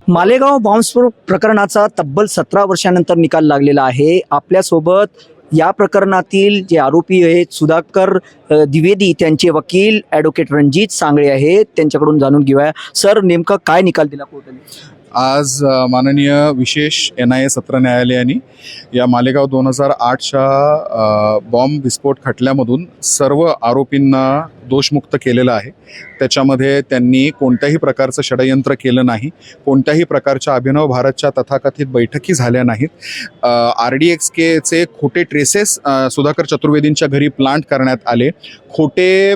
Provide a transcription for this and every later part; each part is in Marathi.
मालेगाव बॉम्बस्फोट प्रकरणाचा तब्बल 17 वर्षानंतर निकाल लागलेला आहे. आपल्यासोबत या प्रकरणातील जे आरोपी आहेत सुधाकर द्विवेदी त्यांचे वकील ॲडव्होकेट रणजित सांगळे आहेत. त्यांच्याकडून जाणून घेऊया. सर, नेमका काय निकाल दिला कोर्टाने? आज माननीय विशेष NIA सत्र न्यायालयाने या मालेगाव 2008च्या बॉम्ब विस्फोट खटल्यामधून सर्व आरोपींना दोषमुक्त केलेलं आहे. त्याच्यामध्ये त्यांनी कोणत्याही प्रकारचं षडयंत्र केलं नाही, कोणत्याही प्रकारच्या अभिनव भारतच्या तथाकथित बैठकी झाल्या नाहीत. RDXKचे खोटे ट्रेसेस सुधाकर चतुर्वेदींच्या घरी प्लांट करण्यात आले, खोटे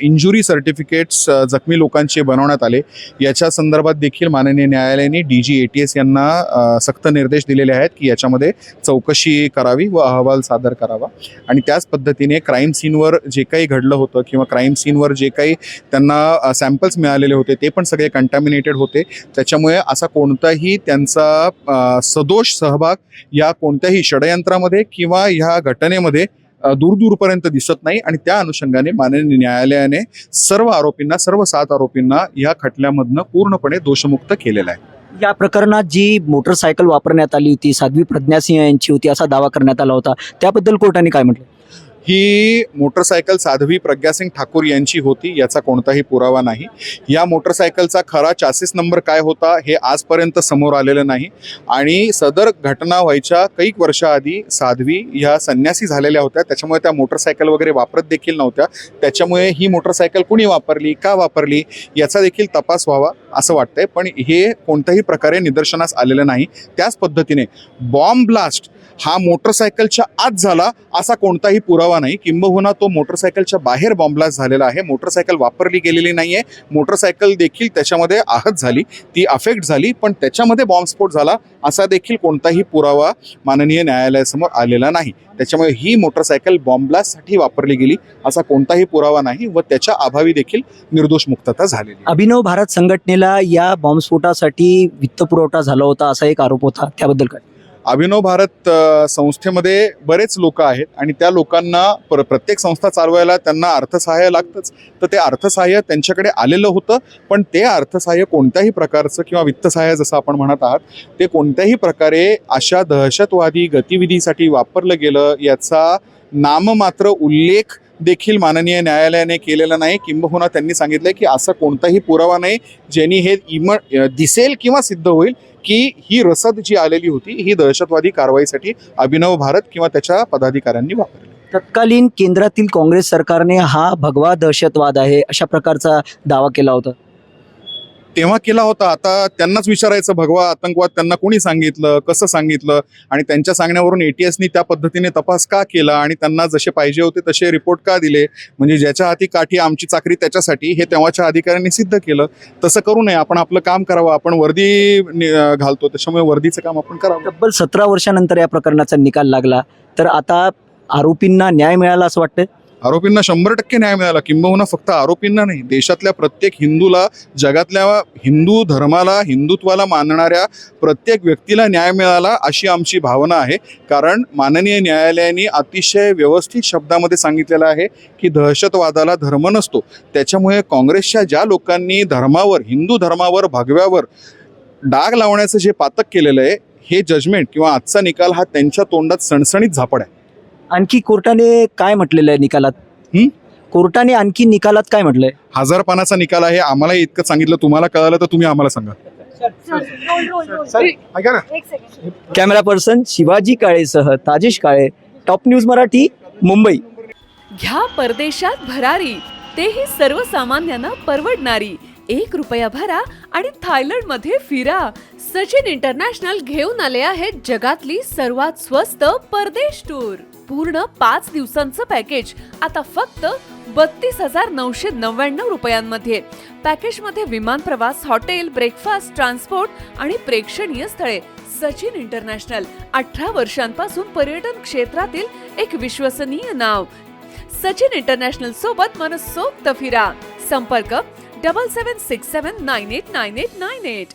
इंजुरी सर्टिफिकेट्स जखमी लोकांचे बनवण्यात आले. याच्या संदर्भात देखील माननीय न्यायालयाने DG ATS यांना सक्त निर्देश दिलेले आहेत की याच्यामध्ये चौकशी करावी व अहवाल सादर करावा. आणि त्याच पद्धतीने क्राईम सीनवर जे काही घडलं होतं किंवा क्राईम सीनवर जे काही त्यांना सॅम्पल्स मिळालेले होते ते पण सगळे कंटॅमिनेटेड होते. त्याच्यामुळे असा कोणताही त्यांचा सदोष सहभाग या कोणत्याही षडयंत्रामध्ये किंवा ह्या घटनेमध्ये दूरपर्यंत दिसत नाही. आणि त्या अनुषंगाने माननीय न्यायालयाने सर्व आरोपींना, सर्व 7 आरोपींना या खटल्यामधनं पूर्णपणे दोषमुक्त केलेलं आहे. या प्रकरणात जी मोटरसायकल वापरण्यात आली होती साध्वी प्रज्ञा सिंह यांची होती असा दावा करण्यात आला होता, त्याबद्दल कोर्टाने काय म्हटलं? ही मोटरसायकल साध्वी प्रज्ञासिंग ठाकूर यांची होती, याचा कोणताही पुरावा नाही. या मोटरसायकलचा खरा चासीस नंबर काय होता हे आजपर्यंत समोर आलेलं नाही. आणि सदर घटना व्हायच्या कैक वर्षाआधी साध्वी ह्या संन्यासी झालेल्या होत्या, त्याच्यामुळे त्या मोटरसायकल वगैरे वापरत देखील नव्हत्या. त्याच्यामुळे ही मोटरसायकल कुणी वापरली, का वापरली याचा देखील तपास व्हावा असं वाटतंय. पण हे कोणत्याही प्रकारे निदर्शनास आलेलं नाही. त्याच पद्धतीने बॉम्ब ब्लास्ट हा मोटरसायकलच्या आत झाला असा कोणताही पुरावा नाही. किंबहुना तो मोटरसायकलच्या बाहेर बॉम्ब ब्लास्ट झालेला आहे. मोटरसायकल वापरली गेलेली नाही आहे. मोटरसायकल देखील त्याच्यामध्ये आहत झाली, ती अफेक्ट झाली, पण त्याच्यामध्ये बॉम्बस्फोट झाला असा देखील कोणताही पुरावा माननीय न्यायालयासमोर आलेला नाही. त्याच्यामुळे ही मोटरसायकल बॉम्ब ब्लास्टसाठी वापरली गेली असा कोणताही पुरावा नाही व त्याच्या अभावी देखील निर्दोष मुक्तता झालेली. अभिनव भारत संघटनेला या बॉम्बस्फोटासाठी वित्तपुरवठा झाला होता असा एक आरोप होता, त्याबद्दल काय? अभिनव भारत संस्थेमध्ये बरेच लोक आहेत आणि त्या लोकांना प्रत्येक संस्था चालवायला त्यांना अर्थसहाय्य लागतंच. तर ते अर्थसहाय्य त्यांच्याकडे आलेलं होतं, पण ते अर्थसहाय्य कोणत्याही प्रकारचं किंवा वित्तसहाय्य जसं आपण म्हणत आहात ते कोणत्याही प्रकारे अशा दहशतवादी गतिविधीसाठी वापरलं गेलं याचा नाममात्र उल्लेख देखील माननीय न्यायालयाने केलेला नाही. किंबहुना त्यांनी सांगितलं की असा कोणताही पुरावा नाही ज्यांनी हे दिसेल किंवा सिद्ध होईल की ही रसद जी आलेली होती ही दहशतवादी कारवाईसाठी अभिनव भारत किंवा त्याच्या पदाधिकाऱ्यांनी वापरली. तत्कालीन केंद्रातील काँग्रेस सरकारने हा भगवा दहशतवाद आहे अशा प्रकारचा दावा केला होता. तेव्हा केला होता. आता त्यांनाच विचारायचं भगवा आतंकवाद त्यांना कोणी सांगितलं, कसं सांगितलं आणि त्यांच्या सांगण्यावरून ATSनी त्या पद्धतीने तपास का केला आणि त्यांना जसे पाहिजे होते तसे रिपोर्ट का दिले. म्हणजे ज्याच्या हाती काठी आमची चाकरी त्याच्यासाठी हे तेव्हाच्या अधिकाऱ्यांनी सिद्ध केलं. तसं करू नये. आपण आपलं काम करावं. आपण वर्दी घालतो त्याच्यामुळे वर्दीचं काम आपण करावं. तब्बल 17 वर्षानंतर या प्रकरणाचा निकाल लागला, तर आता आरोपींना न्याय मिळाला असं वाटतंय? आरोपींना 100% न्याय मिळाला. किंबहुना फक्त आरोपींना नाही, देशातल्या प्रत्येक हिंदूला, जगातल्या हिंदू धर्माला, हिंदुत्वाला मानणाऱ्या प्रत्येक व्यक्तीला न्याय मिळाला अशी आमची भावना आहे. कारण माननीय न्यायालयाने अतिशय व्यवस्थित शब्दामध्ये सांगितलेलं आहे की दहशतवादाला धर्म नसतो. त्याच्यामुळे काँग्रेसच्या ज्या लोकांनी धर्मावर, हिंदू धर्मावर, भगव्यावर डाग लावण्याचं जे पातक केलेलं आहे, हे जजमेंट किंवा आजचा निकाल हा त्यांच्या तोंडात सणसणीत झापड आहे. आणखी कोर्टाने काय म्हटलेलं आहे निकालात? कोर्टाने आणखी निकालात काय म्हटलंय? 1000 पानाचा निकाल आहे. आम्हाला इतकं सांगितलं, तुम्हाला कळालं तर तुम्ही आम्हाला सांगा. कॅमेरा पर्सन शिवाजी काळेसह ताजेश काळे, टॉप न्यूज मराठी, मुंबई. घ्या परदेशात भरारी, तेही सर्वसामान्यांना परवडणारी. 1 रुपया भरा आणि थायलंडमध्ये फिरा. सचिन इंटरनॅशनल घेऊन आले आहेत जगातली सर्वात स्वस्त परदेश टूर. पूर्ण 5 दिवसांचं पॅकेज आता फक्त 32,999 रुपयांमध्ये. पॅकेजमध्ये विमान प्रवास, हॉटेल, ब्रेकफास्ट, ट्रान्सपोर्ट आणि प्रेक्षणीय स्थळे. सचिन इंटरनॅशनल 18 वर्षांपासून पर्यटन क्षेत्रातील एक विश्वसनीय नाव. सचिन इंटरनॅशनल सोबत मनसोक्त फिरा. संपर्क 7767989898.